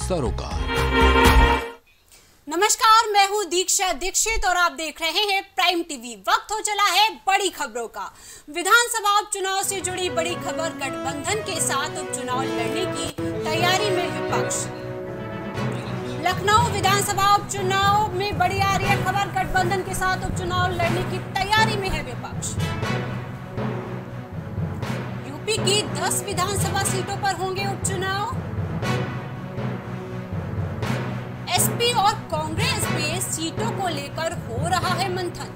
सरोकार। नमस्कार, मैं हूं दीक्षा दीक्षित और आप देख रहे हैं प्राइम टीवी। वक्त हो चला है बड़ी खबरों का। विधानसभा उपचुनाव से जुड़ी बड़ी खबर, गठबंधन के साथ उपचुनाव लड़ने की तैयारी में विपक्ष। लखनऊ विधानसभा उपचुनाव में बड़ी आ रही है खबर, गठबंधन के साथ उपचुनाव लड़ने की तैयारी में है विपक्ष। यूपी की 10 विधानसभा सीटों पर होंगे उपचुनाव। एसपी और कांग्रेस में सीटों को लेकर हो रहा है मंथन।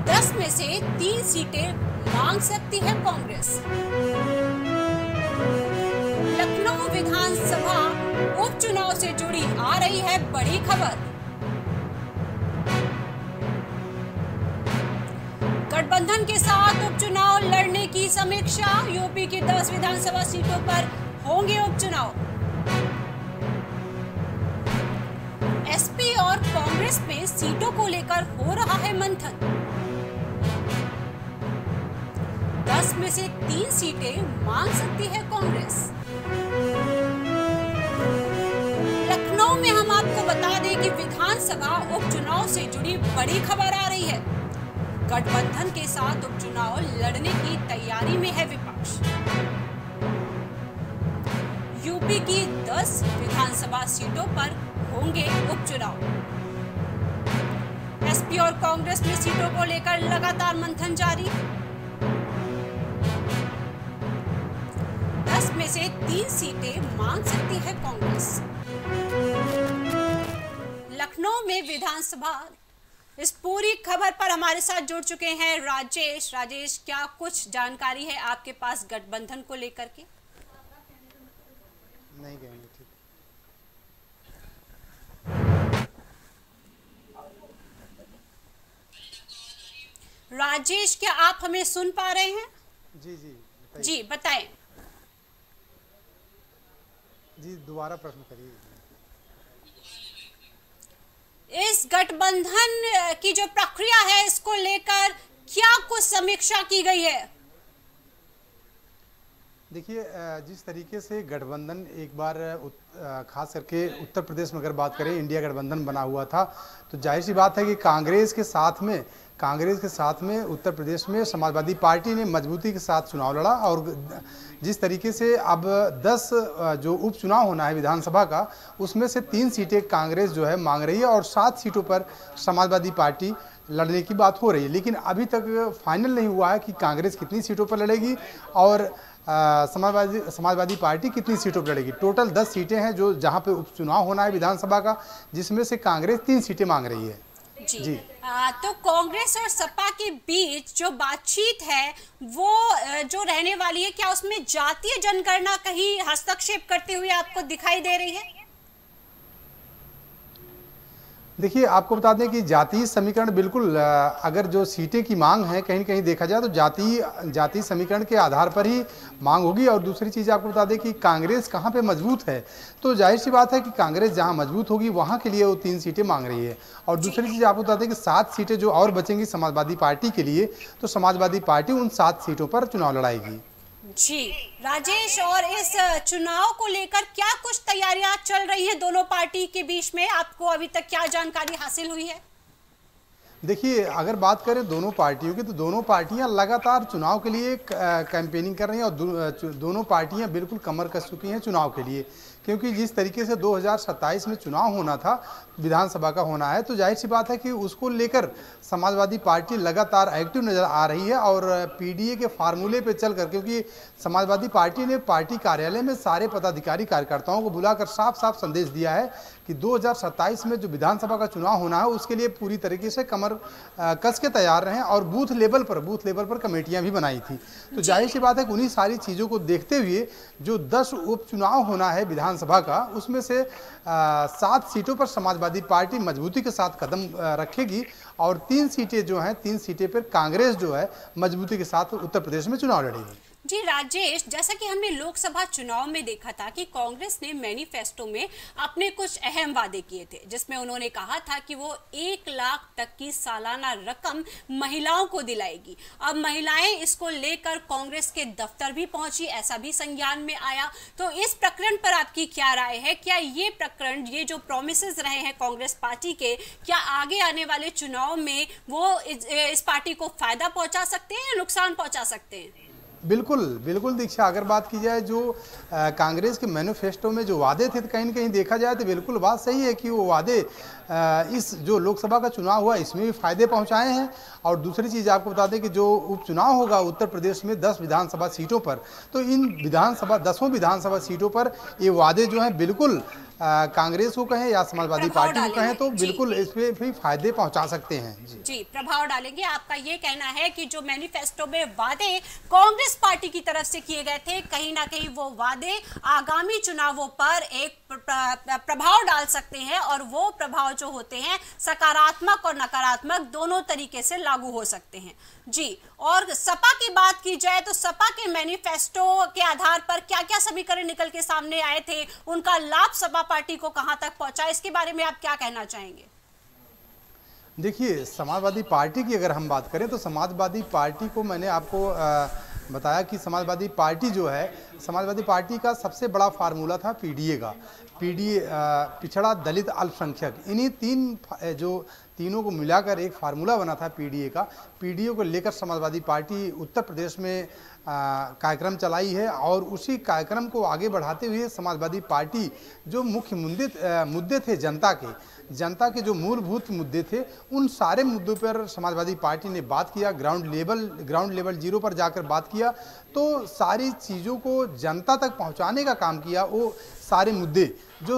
10 में से 3 सीटें मांग सकती है कांग्रेस। लखनऊ विधानसभा उपचुनाव से जुड़ी आ रही है बड़ी खबर। गठबंधन के साथ उपचुनाव लड़ने की समीक्षा। यूपी की 10 विधानसभा सीटों पर होंगे उपचुनाव। एसपी और कांग्रेस में सीटों को लेकर हो रहा है मंथन। 10 में से 3 सीटें मांग सकती है कांग्रेस। लखनऊ में हम आपको बता दें कि विधानसभा उपचुनाव से जुड़ी बड़ी खबर आ रही है। गठबंधन के साथ उपचुनाव लड़ने की तैयारी में है विपक्ष। यूपी की 10 विधानसभा सीटों पर होंगे उपचुनाव। एसपी और कांग्रेस में सीटों को लेकर लगातार मंथन जारी। 10 में से 3 सीटें मांग सकती है कांग्रेस। लखनऊ में विधानसभा, इस पूरी खबर पर हमारे साथ जुड़ चुके हैं राजेश। राजेश, क्या कुछ जानकारी है आपके पास गठबंधन को लेकर के? नहीं कहेंगे, ठीक। राजेश, क्या आप हमें सुन पा रहे हैं? जी जी बताइए। जी बताएं। जी दोबारा प्रश्न करिए। इस गठबंधन की जो प्रक्रिया है, इसको लेकर क्या कुछ समीक्षा की गई है? देखिए, जिस तरीके से गठबंधन एक बार खास करके उत्तर प्रदेश में अगर बात करें, इंडिया गठबंधन बना हुआ था, तो जाहिर सी बात है कि कांग्रेस के साथ में उत्तर प्रदेश में समाजवादी पार्टी ने मजबूती के साथ चुनाव लड़ा। और जिस तरीके से अब 10 जो उपचुनाव होना है विधानसभा का, उसमें से 3 सीटें कांग्रेस जो है मांग रही है और 7 सीटों पर समाजवादी पार्टी लड़ने की बात हो रही है। लेकिन अभी तक फाइनल नहीं हुआ है कि कांग्रेस कितनी सीटों पर लड़ेगी और समाजवादी पार्टी कितनी सीटों पर लड़ेगी। टोटल 10 सीटें हैं जो जहां पे उपचुनाव होना है विधानसभा का, जिसमें से कांग्रेस 3 सीटें मांग रही है। जी। तो कांग्रेस और सपा के बीच जो बातचीत है वो जो रहने वाली है, क्या उसमें जातीय जनगणना कहीं हस्तक्षेप करते हुए आपको दिखाई दे रही है? देखिए, आपको बता दें कि जातीय समीकरण बिल्कुल, अगर जो सीटें की मांग है कहीं कहीं देखा जाए तो जातीय समीकरण के आधार पर ही मांग होगी। और दूसरी चीज़ आपको बता दें कि कांग्रेस कहां पे मजबूत है, तो जाहिर सी बात है कि कांग्रेस जहां मजबूत होगी वहां के लिए वो 3 सीटें मांग रही है। और दूसरी चीज़ आपको बता दें कि 7 सीटें जो और बचेंगी समाजवादी पार्टी के लिए, तो समाजवादी पार्टी उन 7 सीटों पर चुनाव लड़ाएगी। जी राजेश, और इस चुनाव को लेकर क्या कुछ तैयारियां चल रही हैं दोनों पार्टी के बीच में? आपको अभी तक क्या जानकारी हासिल हुई है? देखिए, अगर बात करें दोनों पार्टियों की, तो दोनों पार्टियां लगातार चुनाव के लिए कैंपेनिंग कर रही हैं और दोनों पार्टियां बिल्कुल कमर कस चुकी हैं चुनाव के लिए। क्योंकि जिस तरीके से 2027 में चुनाव होना था, विधानसभा का होना है, तो जाहिर सी बात है कि उसको लेकर समाजवादी पार्टी लगातार एक्टिव नज़र आ रही है। और पीडीए के फार्मूले पे चलकर, क्योंकि समाजवादी पार्टी ने पार्टी कार्यालय में सारे पदाधिकारी कार्यकर्ताओं को बुलाकर साफ साफ संदेश दिया है कि 2027 में जो विधानसभा का चुनाव होना है उसके लिए पूरी तरीके से कमर कस के तैयार रहें। और बूथ लेवल पर कमेटियां भी बनाई थी। तो जाहिर सी बात है कि उन्हीं सारी चीज़ों को देखते हुए जो 10 उपचुनाव होना है विधानसभा का, उसमें से 7 सीटों पर समाजवादी पार्टी मजबूती के साथ कदम रखेगी और 3 सीटें जो हैं, 3 सीटें पर कांग्रेस जो है मजबूती के साथ उत्तर प्रदेश में चुनाव लड़ेगी। जी राजेश, जैसा कि हमने लोकसभा चुनाव में देखा था कि कांग्रेस ने मैनिफेस्टो में अपने कुछ अहम वादे किए थे, जिसमें उन्होंने कहा था कि वो 1 लाख तक की सालाना रकम महिलाओं को दिलाएगी। अब महिलाएं इसको लेकर कांग्रेस के दफ्तर भी पहुंची, ऐसा भी संज्ञान में आया। तो इस प्रकरण पर आपकी क्या राय है? क्या ये प्रकरण, ये जो प्रॉमिसेस रहे हैं कांग्रेस पार्टी के, क्या आगे आने वाले चुनाव में वो इस पार्टी को फायदा पहुंचा सकते हैं या नुकसान पहुंचा सकते हैं? बिल्कुल बिल्कुल दीक्षा, अगर बात की जाए जो कांग्रेस के मैनिफेस्टो में जो वादे थे, तो कहीं ना कहीं देखा जाए तो बिल्कुल बात सही है कि वो वादे इस जो लोकसभा का चुनाव हुआ इसमें भी फायदे पहुंचाए हैं। और दूसरी चीज़ आपको बता दें कि जो उपचुनाव होगा उत्तर प्रदेश में 10 विधानसभा सीटों पर, तो इन 10 विधानसभा सीटों पर ये वादे जो हैं बिल्कुल कांग्रेस को कहें या समाजवादी पार्टी को कहें तो बिल्कुल इस पे भी फायदे पहुंचा सकते हैं। जी, प्रभाव डालेंगे। आपका ये कहना है कि जो मैनिफेस्टो में वादे कांग्रेस पार्टी की तरफ से किए गए थे, कहीं ना कहीं वो वादे आगामी चुनावों पर एक प्रभाव डाल सकते हैं, और वो प्रभाव जो होते हैं सकारात्मक और नकारात्मक दोनों तरीके से लागू हो सकते हैं। जी, और सपा की बात की जाए तो सपा के मैनिफेस्टो के आधार पर क्या क्या समीकरण निकल के सामने आए थे, उनका लाभ सपा पार्टी को कहां तक पहुंचा, इसके बारे में आप क्या कहना चाहेंगे? देखिए, समाजवादी पार्टी की अगर हम बात करें तो समाजवादी पार्टी को मैंने आपको बताया कि समाजवादी पार्टी जो है, समाजवादी पार्टी का सबसे बड़ा फार्मूला था पीडीए का। पीडीए पिछड़ा दलित अल्पसंख्यक, इन्हीं तीनों को मिलाकर एक फार्मूला बना था पीडीए का। पीडीए को लेकर समाजवादी पार्टी उत्तर प्रदेश में कार्यक्रम चलाई है, और उसी कार्यक्रम को आगे बढ़ाते हुए समाजवादी पार्टी जो मुख्य मुद्दे थे जनता के जो मूलभूत मुद्दे थे, उन सारे मुद्दों पर समाजवादी पार्टी ने बात किया। ग्राउंड लेवल जीरो पर जाकर बात किया, तो सारी चीज़ों को जनता तक पहुंचाने का काम किया। वो सारे मुद्दे जो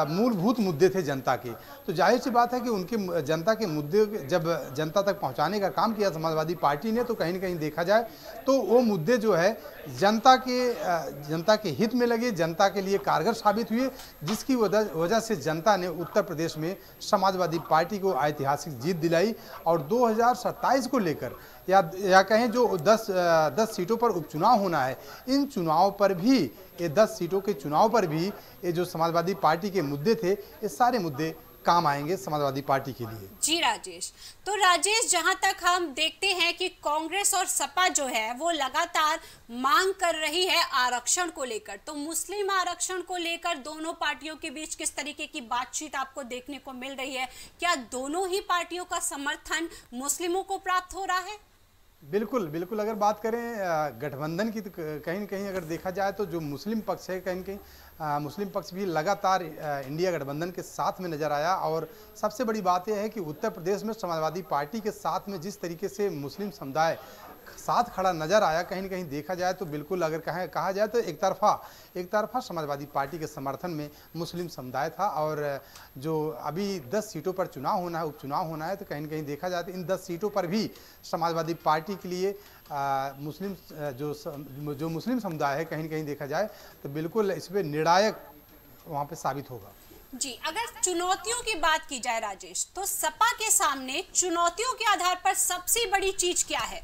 मूलभूत मुद्दे थे जनता के, तो जाहिर सी बात है कि उनके जनता के मुद्दे जब जनता तक पहुंचाने का काम किया समाजवादी पार्टी ने, तो कहीं ना कहीं देखा जाए तो वो मुद्दे जो है जनता के हित में लगे, जनता के लिए कारगर साबित हुए, जिसकी वजह से जनता ने उत्तर प्रदेश में समाजवादी पार्टी को ऐतिहासिक जीत दिलाई। और 2027 को लेकर या कहें जो 10 सीटों पर उपचुनाव होना है, इन चुनाव पर भी, ये 10 सीटों के चुनाव पर भी ये जो समाजवादी पार्टी के मुद्दे थे, ये सारे मुद्दे काम आएंगे समाजवादी पार्टी के लिए। जी राजेश, तो राजेश, जहां तक हम देखते हैं कि कांग्रेस और सपा जो है वो लगातार मांग कर रही है आरक्षण को लेकर, तो मुस्लिम आरक्षण को लेकर दोनों पार्टियों के बीच किस तरीके की बातचीत आपको देखने को मिल रही है? क्या दोनों ही पार्टियों का समर्थन मुस्लिमों को प्राप्त हो रहा है? बिल्कुल बिल्कुल, अगर बात करें गठबंधन की, तो कहीं न कहीं अगर देखा जाए तो जो मुस्लिम पक्ष है, कहीं न कहीं मुस्लिम पक्ष भी लगातार इंडिया गठबंधन के साथ में नज़र आया। और सबसे बड़ी बात यह है कि उत्तर प्रदेश में समाजवादी पार्टी के साथ में जिस तरीके से मुस्लिम समुदाय साथ खड़ा नजर आया, कहीं न कहीं देखा जाए तो बिल्कुल अगर कहा जाए तो एक तरफा समाजवादी पार्टी के समर्थन में मुस्लिम समुदाय था। और जो अभी 10 सीटों पर उपचुनाव होना है, तो कहीं न कहीं देखा जाए तो इन 10 सीटों पर भी समाजवादी पार्टी के लिए जो मुस्लिम समुदाय है, कहीं न कहीं देखा जाए तो बिल्कुल इस पर निर्णायक वहाँ पे साबित होगा। जी, अगर चुनौतियों की बात की जाए राजेश, तो सपा के सामने चुनौतियों के आधार पर सबसे बड़ी चीज क्या है?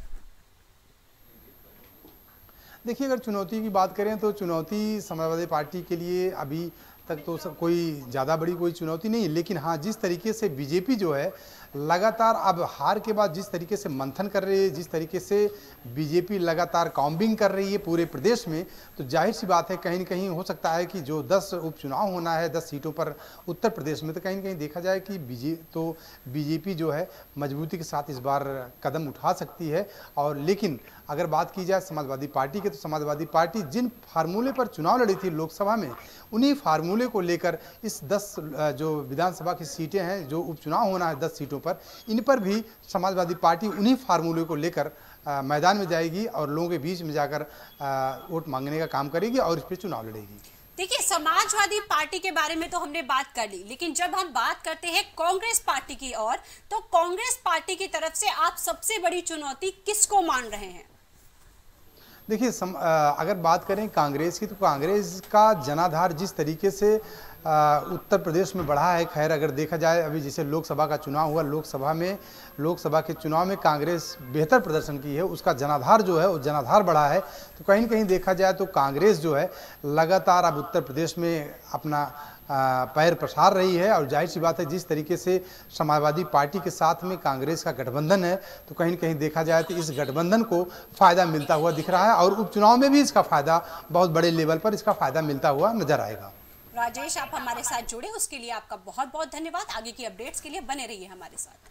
देखिए, अगर चुनौती की बात करें तो चुनौती समाजवादी पार्टी के लिए अभी तक तो कोई ज़्यादा बड़ी कोई चुनौती नहीं है। लेकिन हाँ, जिस तरीके से बीजेपी जो है लगातार अब हार के बाद जिस तरीके से मंथन कर रही है, जिस तरीके से बीजेपी लगातार काउंटिंग कर रही है पूरे प्रदेश में, तो जाहिर सी बात है कहीं न कहीं हो सकता है कि जो 10 उपचुनाव होना है 10 सीटों पर उत्तर प्रदेश में, तो कहीं न कहीं देखा जाए कि बीजेपी जो है मजबूती के साथ इस बार कदम उठा सकती है। और लेकिन अगर बात की जाए समाजवादी पार्टी की, तो समाजवादी पार्टी जिन फार्मूले पर चुनाव लड़ी थी लोकसभा में, उन्हीं फार्मूले को लेकर इस 10 जो विधानसभा की सीटें हैं, जो उपचुनाव होना है 10 सीटों पर, इन पर भी समाजवादी पार्टी उन्हीं फार्मूले को लेकर मैदान में जाएगी और लोगों के बीच में जाकर वोट मांगने का काम करेगी और इस पर चुनाव लड़ेगी। देखिए, समाजवादी पार्टी के बारे में तो हमने बात कर ली, लेकिन जब हम बात करते हैं कांग्रेस पार्टी की ओर, तो कांग्रेस पार्टी की तरफ से आप सबसे बड़ी चुनौती किसको मान रहे हैं? देखिए, अगर बात करें कांग्रेस की, तो कांग्रेस का जनाधार जिस तरीके से उत्तर प्रदेश में बढ़ा है। खैर अगर देखा जाए अभी जैसे लोकसभा का चुनाव हुआ, लोकसभा के चुनाव में कांग्रेस बेहतर प्रदर्शन की है, उसका जनाधार जो है वो जनाधार बढ़ा है। तो कहीं न कहीं देखा जाए तो कांग्रेस जो है लगातार अब उत्तर प्रदेश में अपना पैर पसार रही है। और जाहिर सी बात है जिस तरीके से समाजवादी पार्टी के साथ में कांग्रेस का गठबंधन है, तो कहीं न कहीं देखा जाए तो इस गठबंधन को फ़ायदा मिलता हुआ दिख रहा है और उपचुनाव में भी इसका फ़ायदा बहुत बड़े लेवल पर इसका फ़ायदा मिलता हुआ नजर आएगा। राजेश, आप हमारे साथ जुड़े उसके लिए आपका बहुत बहुत धन्यवाद। आगे की अपडेट्स के लिए बने रहिए हमारे साथ।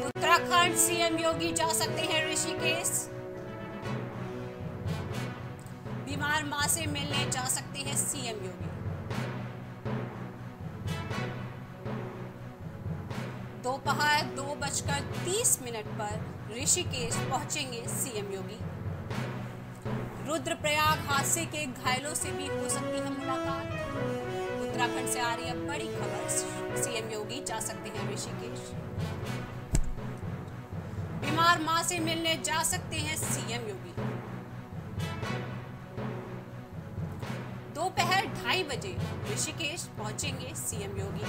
उत्तराखंड सीएम योगी जा सकते हैं ऋषिकेश। बीमार मां से मिलने जा सकते हैं सीएम योगी। दोपहर 2:30 पर ऋषिकेश पहुंचेंगे सीएम योगी। रुद्रप्रयाग हादसे के घायलों से भी हो सकती है मुलाकात। उत्तराखंड से आ रही है बड़ी खबर, सीएम योगी जा सकते हैं ऋषिकेश। बीमार मां से मिलने जा सकते हैं सीएम योगी। दोपहर 2:30 बजे ऋषिकेश पहुंचेंगे सीएम योगी।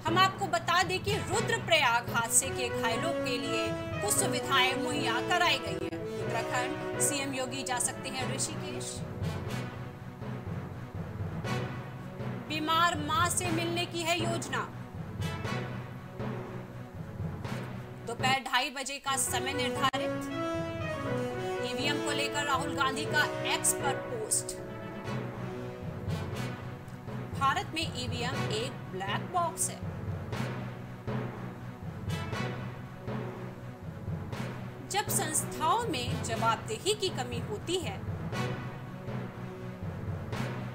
हम आपको बता दें कि रुद्रप्रयाग हादसे के घायलों के लिए कुछ सुविधाएं मुहैया कराई गई है। उत्तराखंड सीएम योगी जा सकते हैं ऋषिकेश। बीमार मां से मिलने की है योजना। दोपहर 2:30 बजे का समय निर्धारित। ईवीएम को लेकर राहुल गांधी का एक्स पर पोस्ट। भारत में ईवीएम एक ब्लैक बॉक्स है। जब संस्थाओं में जवाबदेही की कमी होती है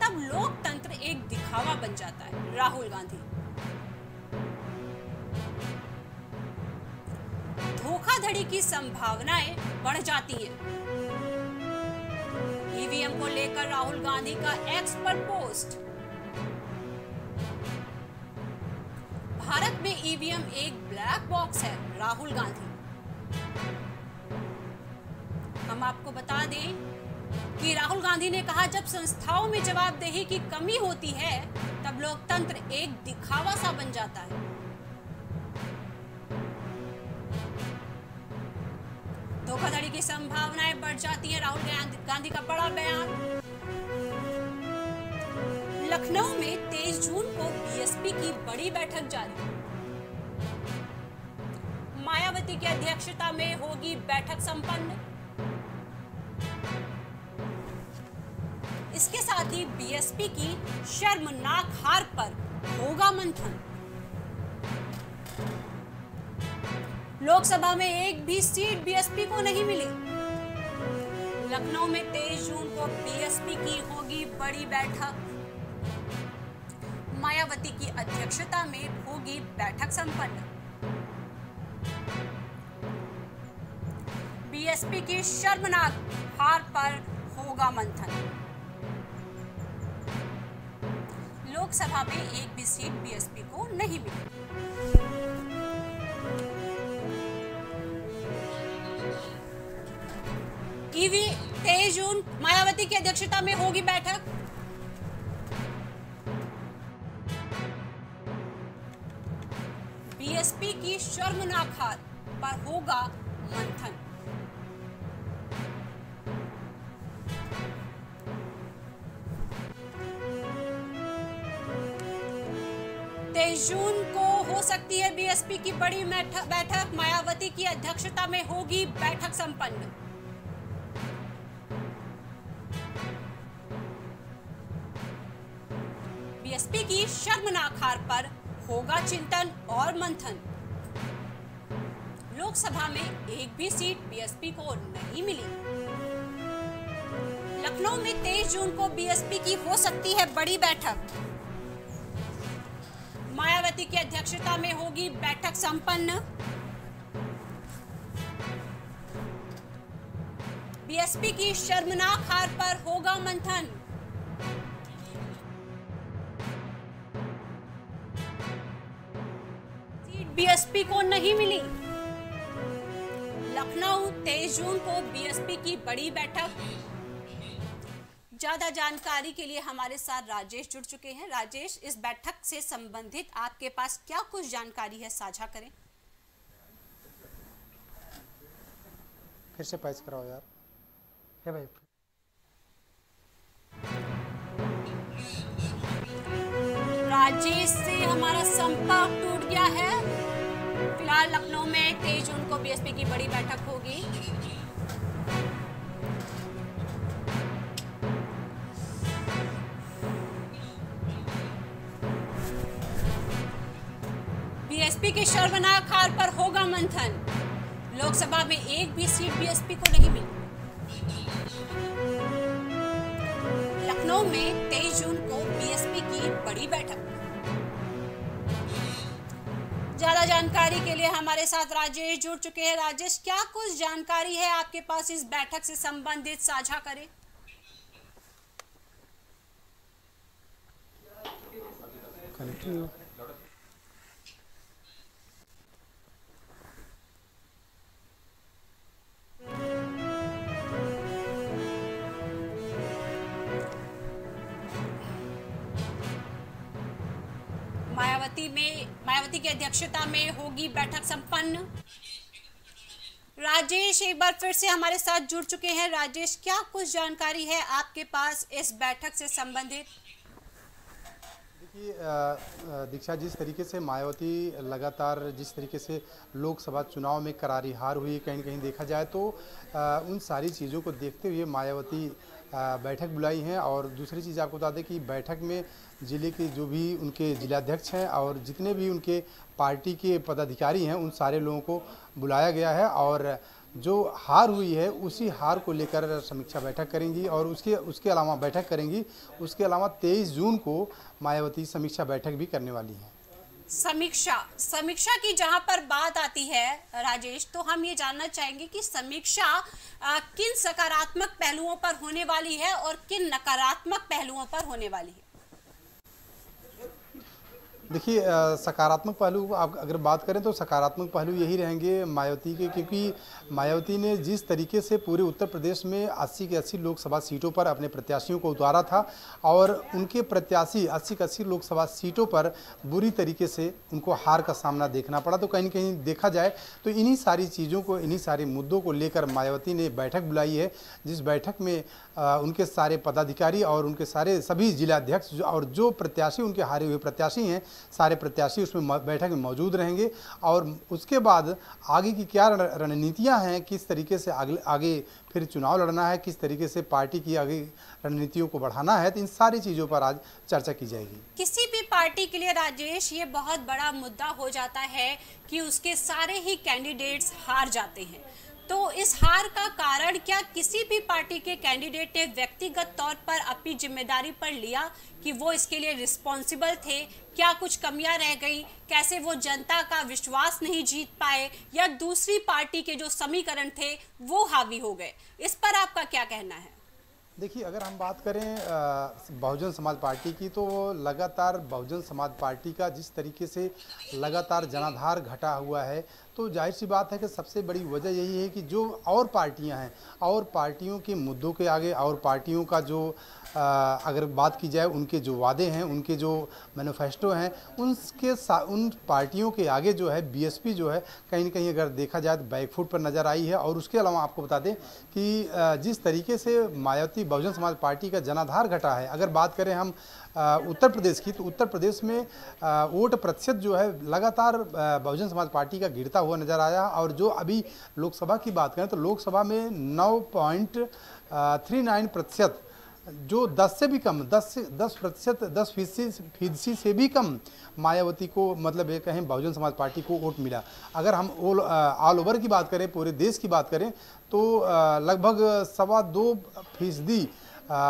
तब लोकतंत्र एक दिखावा बन जाता है। राहुल गांधी। धोखाधड़ी की संभावनाएं बढ़ जाती हैं। ईवीएम को लेकर राहुल गांधी का एक्स पर पोस्ट। भारत में ईवीएम एक ब्लैक बॉक्स है। राहुल गांधी। हम आपको बता दें कि राहुल गांधी ने कहा जब संस्थाओं में जवाबदेही की कमी होती है तब लोकतंत्र एक दिखावा सा बन जाता है। धोखाधड़ी की संभावनाएं बढ़ जाती हैं। राहुल गांधी का बड़ा बयान। लखनऊ में 23 जून को बीएसपी की बड़ी बैठक जारी। मायावती की अध्यक्षता में होगी बैठक संपन्न। इसके साथ ही बीएसपी की शर्मनाक हार पर होगा मंथन। लोकसभा में एक भी सीट बीएसपी को नहीं मिली। लखनऊ में 23 जून को बीएसपी की होगी बड़ी बैठक। मायावती की अध्यक्षता में होगी बैठक संपन्न। बीएसपी की शर्मनाक हार पर होगा मंथन। लोकसभा में एक भी सीट बीएसपी को नहीं मिली। 23 जून मायावती की अध्यक्षता में होगी बैठक। बीएसपी की शर्मनाक हार पर होगा मंथन। जून को हो सकती है बीएसपी की बड़ी बैठक। मायावती की अध्यक्षता में होगी बैठक संपन्न। बीएसपी की शर्मनाक हार पर होगा चिंतन और मंथन। लोकसभा में एक भी सीट बीएसपी को नहीं मिली। लखनऊ में 23 जून को बीएसपी की हो सकती है बड़ी बैठक। मायावती की अध्यक्षता में होगी बैठक संपन्न। बीएसपी की शर्मनाक हार पर होगा मंथन। सीट बीएसपी को नहीं मिली। लखनऊ 23 जून को बीएसपी की बड़ी बैठक। ज्यादा जानकारी के लिए हमारे साथ राजेश जुड़ चुके हैं। राजेश, इस बैठक से संबंधित आपके पास क्या कुछ जानकारी है, साझा करें। फिर से पैच कराओ यार। है भाई, राजेश से हमारा संपर्क टूट गया है। फिलहाल लखनऊ में 23 जून को बीएसपी की बड़ी बैठक होगी। बीएसपी के शर्मनाक हार पर होगा मंथन। लोकसभा में एक भी सीट बीएसपी को नहीं मिली। लखनऊ में 23 जून को बीएसपी की बड़ी बैठक। ज्यादा जानकारी के लिए हमारे साथ राजेश जुड़ चुके हैं। राजेश, क्या कुछ जानकारी है आपके पास इस बैठक से संबंधित, साझा करें। मायावती की अध्यक्षता में होगी बैठक संपन्न। राजेश एक बार फिर से हमारे साथ जुड़ चुके हैं। राजेश, क्या कुछ जानकारी है आपके पास इस बैठक से संबंधित। देखिए दीक्षा, जिस तरीके से मायावती लगातार जिस तरीके से लोकसभा चुनाव में करारी हार हुई, कहीं न कहीं देखा जाए तो उन सारी चीज़ों को देखते हुए मायावती बैठक बुलाई है। और दूसरी चीज़ आपको बता दें कि बैठक में ज़िले के जो भी उनके जिलाध्यक्ष हैं और जितने भी उनके पार्टी के पदाधिकारी हैं, उन सारे लोगों को बुलाया गया है और जो हार हुई है उसी हार को लेकर समीक्षा बैठक करेंगी और उसके अलावा बैठक करेंगी। उसके अलावा 23 जून को मायावती समीक्षा बैठक भी करने वाली है। समीक्षा की जहां पर बात आती है राजेश, तो हम ये जानना चाहेंगे कि समीक्षा किन सकारात्मक पहलुओं पर होने वाली है और किन नकारात्मक पहलुओं पर होने वाली है। देखिए सकारात्मक पहलू आप अगर बात करें तो सकारात्मक पहलू यही रहेंगे मायावती के, क्योंकि मायावती ने जिस तरीके से पूरे उत्तर प्रदेश में 80 के 80 लोकसभा सीटों पर अपने प्रत्याशियों को उतारा था और उनके प्रत्याशी 80 के 80 लोकसभा सीटों पर बुरी तरीके से उनको हार का सामना देखना पड़ा। तो कहीं न कहीं देखा जाए तो इन्हीं सारी चीज़ों को, इन्हीं सारे मुद्दों को लेकर मायावती ने बैठक बुलाई है, जिस बैठक में उनके सारे पदाधिकारी और उनके सारे सभी जिलाध्यक्ष और जो प्रत्याशी उनके हारे हुए प्रत्याशी हैं, सारे प्रत्याशी उसमें बैठक में मौजूद रहेंगे। और उसके बाद आगे की क्या रणनीतियां हैं, किस तरीके से आगे फिर चुनाव लड़ना है, किस तरीके से पार्टी की आगे रणनीतियों को बढ़ाना है, तो इन सारी चीज़ों पर आज चर्चा की जाएगी। किसी भी पार्टी के लिए राजेश ये बहुत बड़ा मुद्दा हो जाता है कि उसके सारे ही कैंडिडेट्स हार जाते हैं। तो इस हार का कारण क्या किसी भी पार्टी के कैंडिडेट ने व्यक्तिगत तौर पर अपनी जिम्मेदारी पर लिया कि वो इसके लिए रिस्पॉन्सिबल थे? क्या कुछ कमियां रह गई? कैसे वो जनता का विश्वास नहीं जीत पाए, या दूसरी पार्टी के जो समीकरण थे वो हावी हो गए? इस पर आपका क्या कहना है? देखिए अगर हम बात करें बहुजन समाज पार्टी की, तो लगातार बहुजन समाज पार्टी का जिस तरीके से लगातार जनाधार घटा हुआ है, तो जाहिर सी बात है कि सबसे बड़ी वजह यही है कि जो और पार्टियां हैं और पार्टियों के मुद्दों के आगे और पार्टियों का जो अगर बात की जाए उनके जो वादे हैं, उनके जो मैनिफेस्टो हैं, उन पार्टियों के आगे जो है बीएसपी जो है कहीं न कहीं अगर देखा जाए तो बैकफुट पर नज़र आई है। और उसके अलावा आपको बता दें कि जिस तरीके से मायावती बहुजन समाज पार्टी का जनाधार घटा है, अगर बात करें हम उत्तर प्रदेश की, तो उत्तर प्रदेश में वोट प्रतिशत जो है लगातार बहुजन समाज पार्टी का गिरता हुआ नज़र आया। और जो अभी लोकसभा की बात करें तो लोकसभा में 9.39% जो 10 से भी कम 10% से भी कम मायावती को, मतलब ये कहें बहुजन समाज पार्टी को वोट मिला। अगर हम ऑल ओवर की बात करें, पूरे देश की बात करें, तो लगभग 2.25%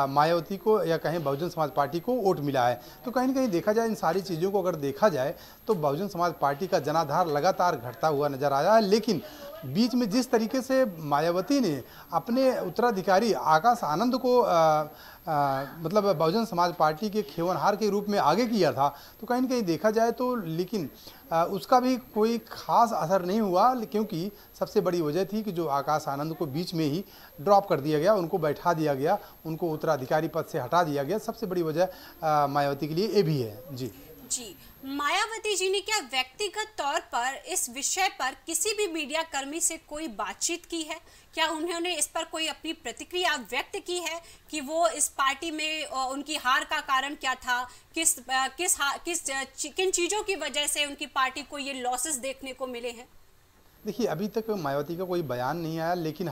मायावती को या कहें बहुजन समाज पार्टी को वोट मिला है। तो कहीं न कहीं देखा जाए इन सारी चीज़ों को अगर देखा जाए तो बहुजन समाज पार्टी का जनाधार लगातार घटता हुआ नजर आया है। लेकिन बीच में जिस तरीके से मायावती ने अपने उत्तराधिकारी आकाश आनंद को मतलब बहुजन समाज पार्टी के खेवनहार के रूप में आगे किया था, तो कहीं न कहीं देखा जाए तो लेकिन उसका भी कोई खास असर नहीं हुआ, क्योंकि सबसे बड़ी वजह थी कि जो आकाश आनंद को बीच में ही ड्रॉप कर दिया गया, उनको बैठा दिया गया, उनको उत्तराधिकारी पद से हटा दिया गया। सबसे बड़ी वजह मायावती के लिए ये भी है। जी, मायावती जी ने क्या व्यक्तिगत तौर पर इस विषय पर किसी भी मीडिया कर्मी से कोई बातचीत की है? क्या उन्होंने इस पर कोई अपनी प्रतिक्रिया व्यक्त की है कि वो इस पार्टी में उनकी हार का कारण क्या था, किन चीजों की वजह से उनकी पार्टी को ये लॉसेस देखने को मिले हैं? देखिए, अभी तक मायावती का कोई बयान नहीं आया, लेकिन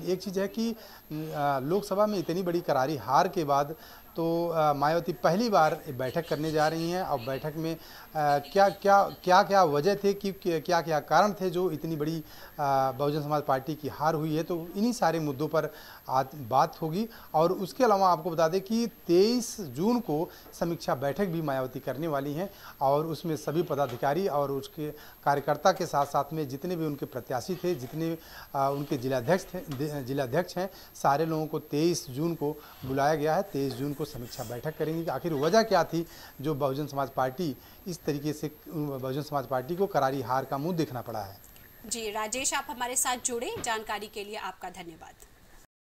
एक चीज़ है कि लोकसभा में इतनी बड़ी करारी हार के बाद तो मायावती पहली बार बैठक करने जा रही हैं, और बैठक में क्या वजह थे कि क्या कारण थे जो इतनी बड़ी बहुजन समाज पार्टी की हार हुई है, तो इन्हीं सारे मुद्दों पर आज बात होगी। और उसके अलावा आपको बता दें कि 23 जून को समीक्षा बैठक भी मायावती करने वाली हैं, और उसमें सभी पदाधिकारी और उसके कार्यकर्ता के साथ साथ में जितने भी उनके प्रत्याशी थे, जितने उनके जिलाध्यक्ष हैं, सारे लोगों को 23 जून को बुलाया गया है। 23 जून को समीक्षा बैठक करेंगे कि आखिर वजह क्या थी जो बहुजन समाज पार्टी इस तरीके से बहुजन समाज पार्टी को करारी हार का मुंह देखना पड़ा है। जी राजेश, आप हमारे साथ जुड़े, जानकारी के लिए आपका धन्यवाद।